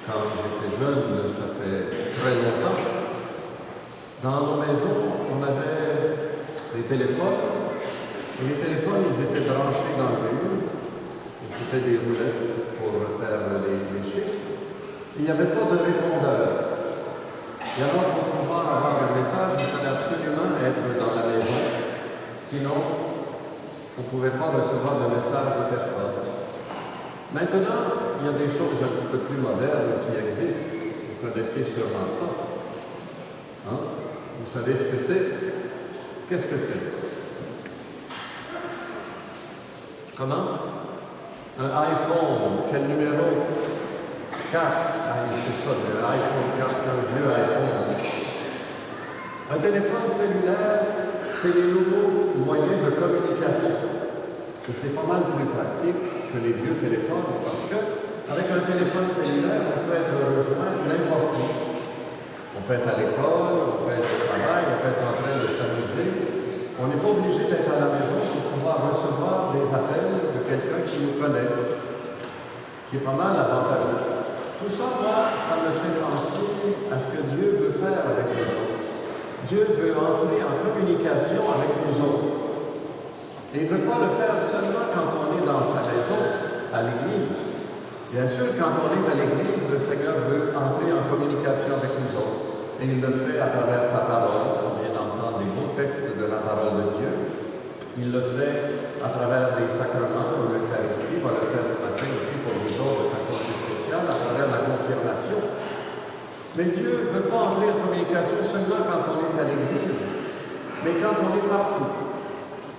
quand j'étais jeune, ça fait très longtemps, dans nos maisons, on avait des téléphones, et les téléphones, ils étaient branchés dans le mur, et c'était des roulettes pour faire les chiffres. Il n'y avait pas de répondeur. Et alors, pour pouvoir avoir un message, il fallait absolument être dans la maison, sinon, on ne pouvait pas recevoir de message de personne. Maintenant, il y a des choses un petit peu plus modernes qui existent. Vous connaissez sûrement ça. Hein? Vous savez ce que c'est? Qu'est-ce que c'est? Comment? Un iPhone. Quel numéro? 4. Ah, c'est ça, l'iPhone 4, c'est un vieux iPhone. Un téléphone cellulaire, c'est les nouveaux moyens de communication. Et c'est pas mal plus pratique que les vieux téléphones parce qu'avec un téléphone cellulaire, on peut être rejoint n'importe où. On peut être à l'école, on peut être au travail, on peut être en train de s'amuser. On n'est pas obligé d'être à la maison pour pouvoir recevoir des appels de quelqu'un qui nous connaît. Ce qui est pas mal avantageux. Tout ça, moi, ça me fait penser à ce que Dieu veut faire avec nous autres. Dieu veut entrer en communication avec nous autres. Et il ne veut pas le faire seulement quand on est dans sa maison, à l'Église. Bien sûr, quand on est à l'Église, le Seigneur veut entrer en communication avec nous autres. Et il le fait à travers sa parole. On vient d'entendre des beaux textes de la parole de Dieu. Il le fait à travers des sacrements comme l'Eucharistie. On va le faire ce matin aussi pour vous autres de façon plus spéciale, à travers la confirmation. Mais Dieu ne veut pas entrer en communication seulement quand on est à l'Église, mais quand on est partout.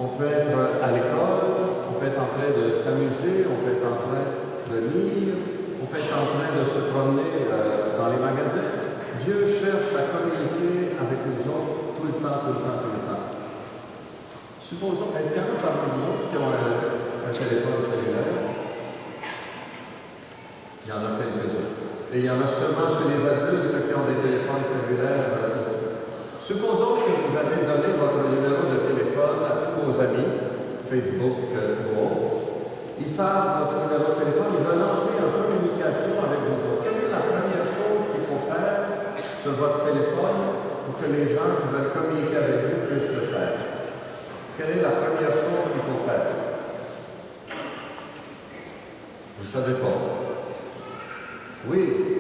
On peut être à l'école, on peut être en train de s'amuser, on peut être en train de lire, on peut être en train de se promener dans les magasins. Dieu cherche à communiquer avec nous autres tout le temps, tout le temps, tout le temps. Supposons, est-ce qu'il y en a parmi nous autres qui ont un téléphone cellulaire? Il y en a quelques-uns. Et il y en a seulement chez les adultes qui ont des téléphones cellulaires aussi. Supposons que vous avez donné votre numéro de téléphone à tous vos amis, Facebook ou autres. Ils savent votre numéro de téléphone, ils veulent entrer en communication avec vous autres. Quelle est la première chose qu'il faut faire sur votre téléphone pour que les gens qui veulent communiquer avec vous puissent le faire? Quelle est la première chose qu'il faut faire? Vous ne savez pas. Oui.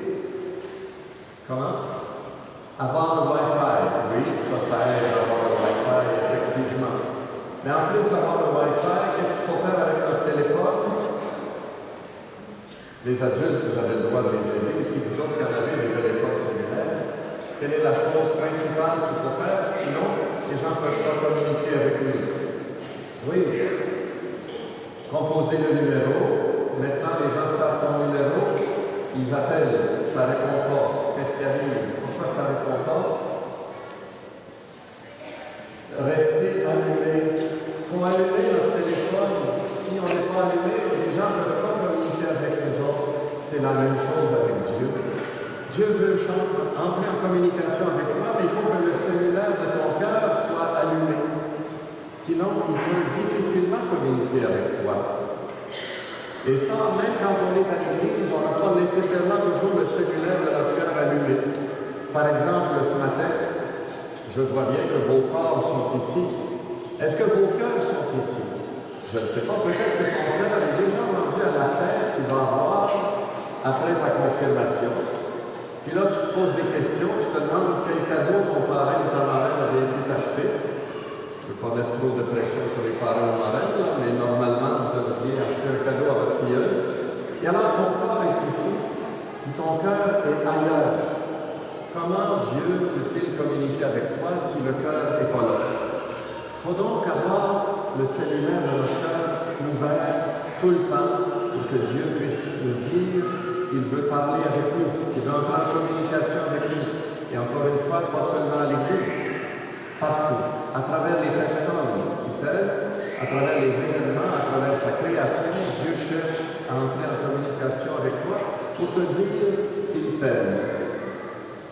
Comment? Avoir le Wi-Fi. Oui, ça aide d'avoir le Wi-Fi, effectivement. Mais en plus d'avoir le Wi-Fi, qu'est-ce qu'il faut faire avec notre téléphone? Les adultes, vous avez le droit de les aider. Si vous autres qui en avez des téléphones cellulaires, quelle est la chose principale qu'il faut faire? Sinon, les gens ne peuvent pas communiquer avec lui. Oui. Composer le numéro. Maintenant, les gens savent ton numéro. Ils appellent. Ça ne répond pas. Qu'est-ce qui arrive? Pourquoi ça ne répond pas? Rester allumé. Il faut allumer notre téléphone. Si on n'est pas allumé, les gens ne peuvent pas communiquer avec nous autres. C'est la même chose avec Dieu. Dieu veut entrer en communication avec toi, mais il faut que le cellulaire de ton cœur soit allumé. Sinon, il peut difficilement communiquer avec toi. Et ça, même quand on est à l'église, on n'a pas nécessairement toujours le cellulaire de notre cœur allumé. Par exemple, ce matin, je vois bien que vos corps sont ici. Est-ce que vos cœurs sont ici? Je ne sais pas, peut-être que ton cœur est déjà rendu à la fête qu'il va avoir après ta confirmation. Puis là, tu te poses des questions, tu te demandes quel cadeau ton parrain ou ta marraine a bien pu t'acheter. Je ne veux pas mettre trop de pression sur les parents ou marraines, là, mais normalement, vous devriez acheter un cadeau à votre filleule. Et alors, ton corps est ici, et ton cœur est ailleurs. Comment Dieu peut-il communiquer avec toi si le cœur n'est pas là? Il faut donc avoir le cellulaire de notre cœur ouvert tout le temps pour que Dieu puisse nous dire qu'il veut parler avec nous, qu'il veut entrer en communication avec nous. Et encore une fois, pas seulement à l'Église, partout, à travers les personnes qui t'aiment, à travers les événements, à travers sa création, Dieu cherche à entrer en communication avec toi pour te dire qu'il t'aime.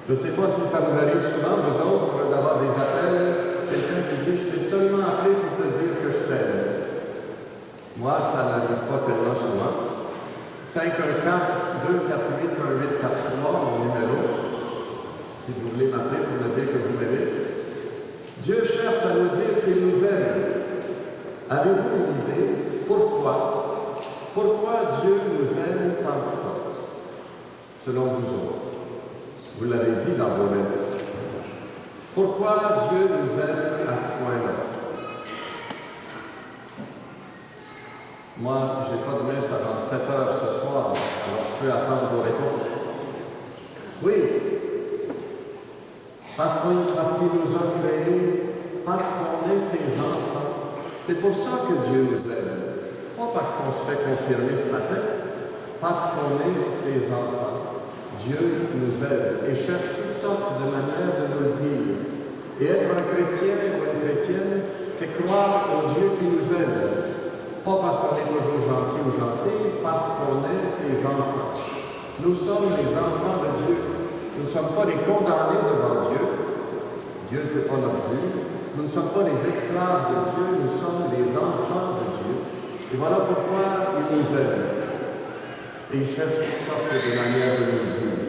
Je ne sais pas si ça vous arrive souvent, vous autres, d'avoir des appels, quelqu'un qui dit « Je t'ai seulement appelé pour te dire que je t'aime ». Moi, ça n'arrive pas tellement souvent. 514-248-1844. Avez-vous une idée? Pourquoi? Pourquoi Dieu nous aime tant que ça, selon vous autres? Vous l'avez dit dans vos lettres. Pourquoi Dieu nous aime à ce point-là? Moi, je n'ai pas de messe avant 7 heures ce soir, alors je peux attendre vos réponses. Oui, parce qu'il nous a créés, parce qu'on est ses enfants. C'est pour ça que Dieu nous aime. Pas parce qu'on se fait confirmer ce matin, parce qu'on est ses enfants. Dieu nous aime et cherche toutes sortes de manières de nous le dire. Et être un chrétien ou une chrétienne, c'est croire au Dieu qui nous aime. Pas parce qu'on est toujours gentil ou gentille, parce qu'on est ses enfants. Nous sommes les enfants de Dieu. Nous ne sommes pas les condamnés devant Dieu. Dieu, ce n'est pas notre juge. Nous ne sommes pas les esclaves de Dieu, nous sommes les enfants de Dieu. Et voilà pourquoi il nous aime. Et il cherche toutes sortes de manières de nous le dire.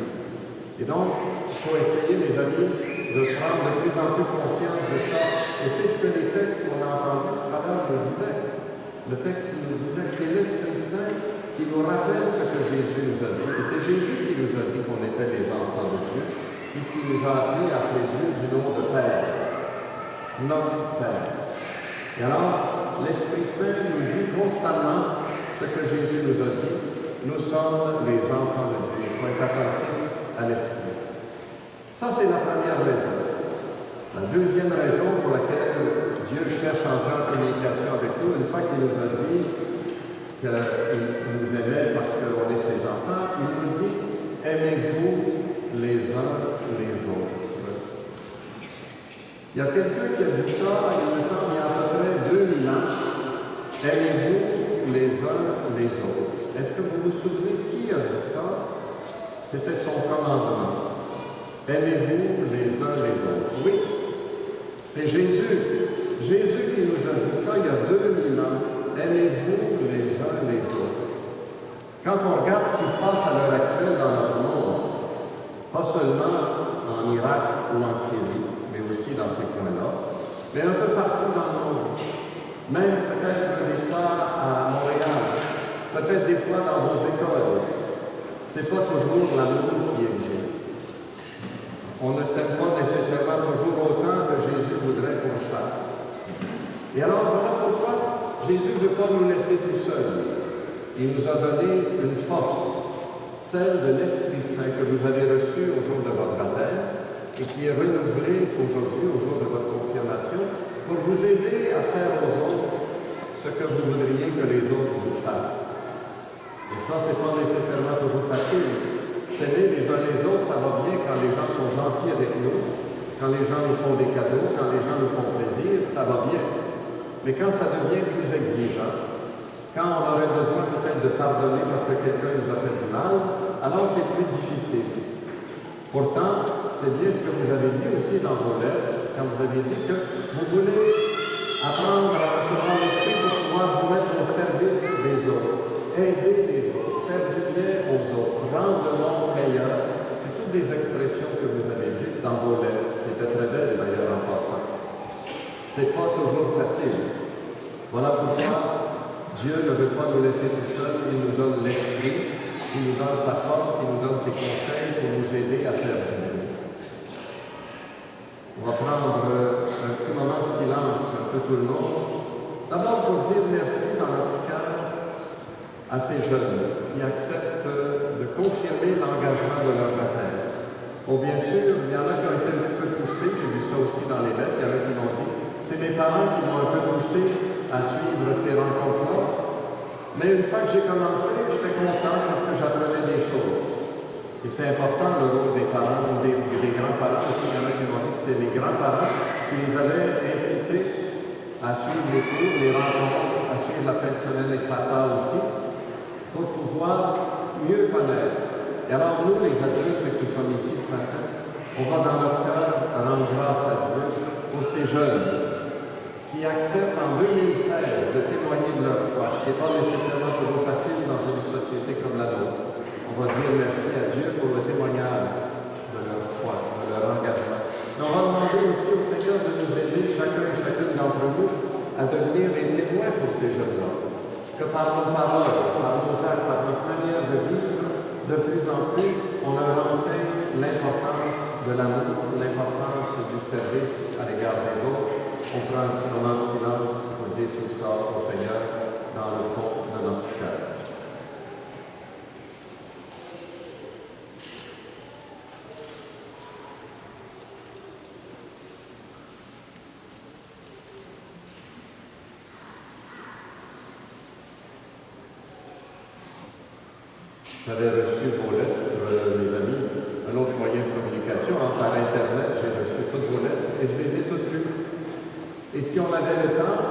Et donc, il faut essayer, mes amis, de prendre de plus en plus conscience de ça. Et c'est ce que les textes qu'on a entendus tout à l'heure nous disaient. Le texte nous disait, c'est l'Esprit Saint qui nous rappelle ce que Jésus nous a dit. Et c'est Jésus qui nous a dit qu'on était les enfants de Dieu, puisqu'il nous a appelés à appeler Dieu du nom de Père. Notre Père. Et alors, l'Esprit Saint nous dit constamment ce que Jésus nous a dit. Nous sommes les enfants de Dieu. Il faut être attentif à l'Esprit. Ça, c'est la première raison. La deuxième raison pour laquelle Dieu cherche à entrer en communication avec nous, une fois qu'il nous a dit qu'il nous aimait parce qu'on est ses enfants, il nous dit « Aimez-vous les uns les autres ». Il y a quelqu'un qui a dit ça, il me semble, il y a à peu près 2000 ans. « Aimez-vous les uns les autres ». Est-ce que vous vous souvenez qui a dit ça? C'était son commandement. « Aimez-vous les uns les autres ». Oui, c'est Jésus. Jésus qui nous a dit ça il y a 2000 ans. Aimez-vous les uns les autres. Quand on regarde ce qui se passe à l'heure actuelle dans notre monde, pas seulement en Irak ou en Syrie, mais aussi dans ces coins-là, mais un peu partout dans le monde. Même peut-être des fois à Montréal, peut-être des fois dans vos écoles. C'est pas toujours l'amour qui existe. On ne s'aime pas nécessairement toujours autant que Jésus voudrait qu'on le fasse. Et alors, voilà pourquoi Jésus ne veut pas nous laisser tout seuls. Il nous a donné une force, celle de l'Esprit Saint que vous avez reçu au jour de votre baptême et qui est renouvelée aujourd'hui, au jour de votre confirmation, pour vous aider à faire aux autres ce que vous voudriez que les autres vous fassent. Et ça, ce n'est pas nécessairement toujours facile. S'aimer les uns les autres, ça va bien quand les gens sont gentils avec nous, quand les gens nous font des cadeaux, quand les gens nous font plaisir, ça va bien. Mais quand ça devient plus exigeant, quand on aurait besoin peut-être de pardonner parce que quelqu'un nous a fait du mal, alors c'est plus difficile. Pourtant, c'est bien ce que vous avez dit aussi dans vos lettres, quand vous avez dit que vous voulez apprendre à recevoir l'Esprit pour pouvoir vous mettre au service des autres, aider les autres, faire du bien aux autres, rendre le monde meilleur. C'est toutes des expressions que vous avez dites dans vos lettres, qui étaient très belles d'ailleurs en passant. C'est pas toujours facile. Voilà pourquoi Dieu ne veut pas nous laisser tout seuls, il nous donne l'Esprit, il nous donne sa force, il nous donne ses conseils pour nous aider à faire du bien. On va prendre un petit moment de silence, un peu tout le monde. D'abord pour dire merci dans notre cœur à ces jeunes qui acceptent de confirmer l'engagement de leur baptême. Bon, bien sûr, il y en a qui ont été un petit peu poussés, j'ai vu ça aussi dans les lettres, il y en a qui m'ont dit, c'est mes parents qui m'ont un peu poussé à suivre ces rencontres-là. Mais une fois que j'ai commencé, j'étais content parce que j'apprenais des choses. Et c'est important le rôle des parents ou des grands-parents aussi. Il y en a qui m'ont dit que c'était les grands-parents qui les avaient incités à suivre les cours, les rencontres, à suivre la fin de semaine et Fata aussi, pour pouvoir mieux connaître. Et alors nous, les adultes qui sommes ici ce matin, on va dans notre cœur rendre grâce à Dieu pour ces jeunes qui acceptent en 2016 de témoigner de leur foi, ce qui n'est pas nécessairement toujours facile dans une société comme la nôtre. On va dire merci à Dieu pour le témoignage de leur foi, de leur engagement. Mais on va demander aussi au Seigneur de nous aider, chacun et chacune d'entre nous, à devenir les témoins pour ces jeunes-là. Que par nos paroles, par nos actes, par notre manière de vivre, de plus en plus, on leur enseigne l'importance de l'amour, l'importance du service à l'égard des autres. On prend un petit moment de silence pour dire tout ça au Seigneur dans le fond de notre cœur. J'avais reçu vos lettres, mes amis, un autre moyen de communication. Par Internet, j'ai reçu toutes vos lettres et je les ai toutes lues. Et si on avait le temps,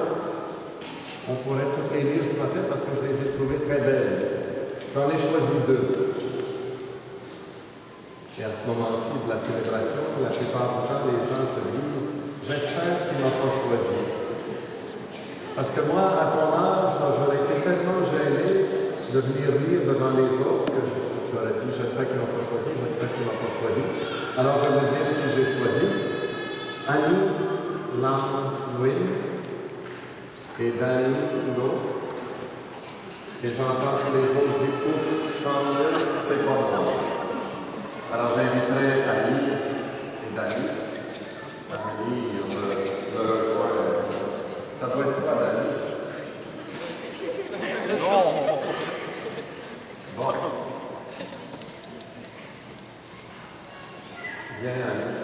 on pourrait toutes les lire ce matin parce que je les ai trouvées très belles. J'en ai choisi 2. Et à ce moment-ci de la célébration, la plupart du temps, les gens se disent « J'espère qu'il ne m'a pas choisi. » Parce que moi, à ton âge, j'aurais été tellement gêné de venir lire devant les autres que j'aurais dit « J'espère qu'il ne m'a pas choisi, j'espère qu'il ne m'a pas choisi. » Alors, je vais vous dire qui j'ai choisi. Annie Lam-Louis et Danny Hugo. Et j'entends tous les autres dire « Ouf, tant mieux, c'est pas moi. » Alors, j'inviterai Annie et Danny. Annie, on me rejoint. Ça doit être toi, Danny. Non! Bon. Viens, Annie.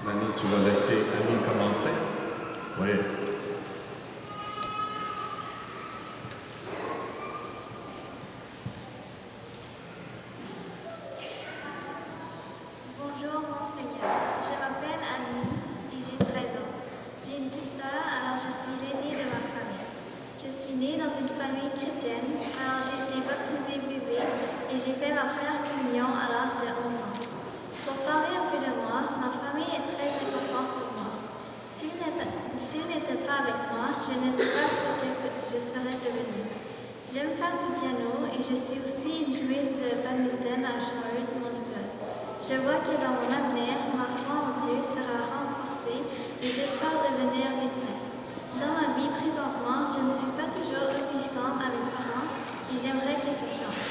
Annie, tu vas laisser Annie commencer? Oui. Bonjour Monseigneur, je m'appelle Annie et j'ai 13 ans. J'ai une petite sœur, alors je suis l'aînée de ma famille. Je suis née dans une famille chrétienne, alors j'ai été baptisée bébé et j'ai fait ma première communion à l'âge de 11 ans. Pour parler un peu de moi, ma famille est très importante pour moi. S'ils n'étaient pas avec moi, je ne sais pas ce que je serais devenue. J'aime faire du piano et je suis aussi une joueuse de badminton à Charlotte, mon école. Je vois que dans mon avenir, ma foi en Dieu sera renforcée et j'espère devenir médecin. Dans ma vie présentement, je ne suis pas toujours obéissante à mes parents et j'aimerais que ça change.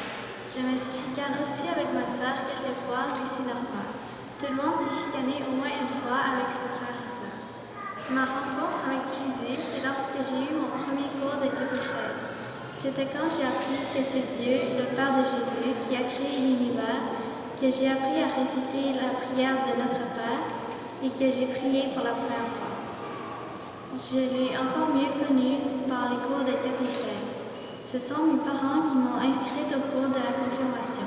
Je me chicane aussi avec ma sœur quelquefois, mais c'est normal. Tout le monde s'est chicané au moins une fois avec ses frères et sœurs. Ma rencontre avec Jésus, c'est lorsque j'ai eu mon premier cours de catéchèse. C'était quand j'ai appris que c'est Dieu, le Père de Jésus, qui a créé l'univers, que j'ai appris à réciter la prière de Notre Père et que j'ai prié pour la première fois. Je l'ai encore mieux connu par les cours de catéchèse. Ce sont mes parents qui m'ont inscrite au cours de la confirmation.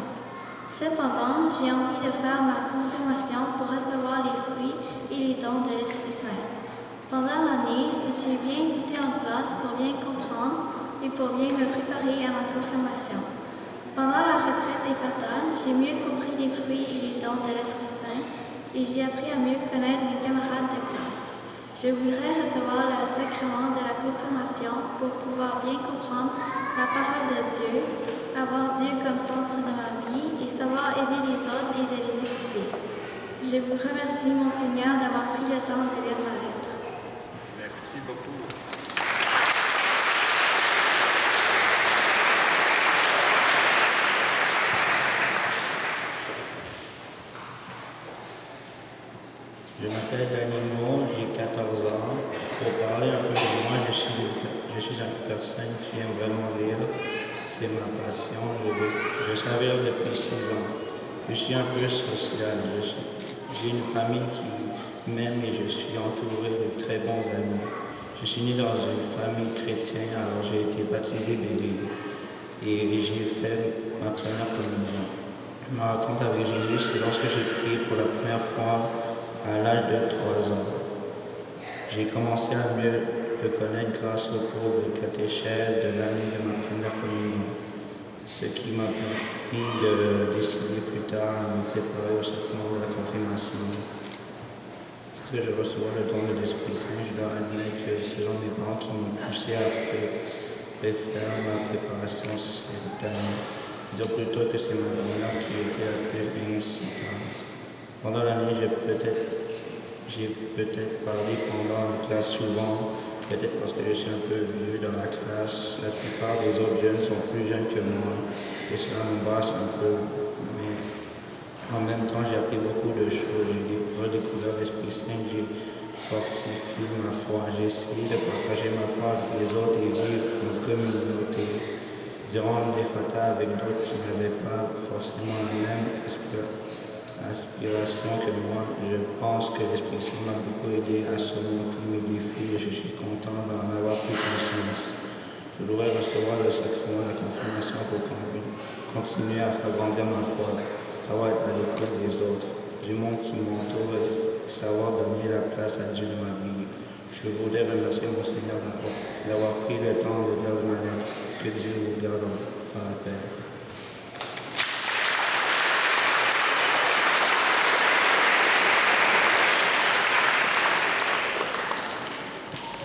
Cependant, j'ai envie de faire ma confirmation pour recevoir les fruits et les dons de l'Esprit Saint. Pendant l'année, j'ai bien écouté en classe pour bien comprendre et pour bien me préparer à ma confirmation. Pendant la retraite des fatales, j'ai mieux compris les fruits et les dons de l'Esprit Saint et j'ai appris à mieux connaître mes camarades de classe. Je voudrais recevoir le sacrement de la confirmation pour pouvoir bien comprendre la parole de Dieu, avoir Dieu comme centre de ma vie et savoir aider les autres et de les écouter. Je vous remercie, Monseigneur, d'avoir pris le temps de lire ma lettre. Merci beaucoup. Je m'appelle Danilo, j'ai 14 ans. Pour parler un peu de moi, je suis une personne qui aime vraiment lire. C'est ma passion. Je savais depuis 6 ans. Je suis un peu social. J'ai une famille qui m'aime et je suis entouré de très bons amis. Je suis né dans une famille chrétienne, alors j'ai été baptisé bébé. Et j'ai fait ma première communion. Ma rencontre avec Jésus, c'est lorsque j'ai prié pour la première fois à l'âge de 3 ans. J'ai commencé à mieux le connaître grâce au cours de catéchèse de l'année de ma première communion, ce qui m'a permis de décider plus tard à me préparer au sacrement de la confirmation. que je reçois le don de l'Esprit Saint, je dois admettre que ce sont mes parents qui m'ont poussé à faire ma préparation cette année. Disons plutôt que c'est ma mère qui était la plus incitante. Pendant l'année, j'ai peut-être parlé pendant la classe souvent, peut-être parce que je suis un peu vieux dans la classe. La plupart des autres jeunes sont plus jeunes que moi et cela m'embarrasse un peu. Mais en même temps, j'ai appris beaucoup de choses. J'ai redécouvert l'Esprit Saint, j'ai fortifié ma foi. J'ai essayé de partager ma foi avec les autres et vivre en communauté. Durant des fatas avec d'autres qui n'avaient pas forcément la même aspiration que moi, je pense que l'Esprit Saint m'a beaucoup aidé à surmonter mes défis et je suis content d'en avoir pris conscience. Je voudrais recevoir le sacrement de la confirmation pour continuer à faire grandir ma foi, savoir être à l'écoute des autres, du monde qui m'entoure et savoir donner la place à Dieu de ma vie. Je voudrais remercier mon Seigneur d'avoir pris le temps de lire ma lettre. Que Dieu vous garde dans la paix.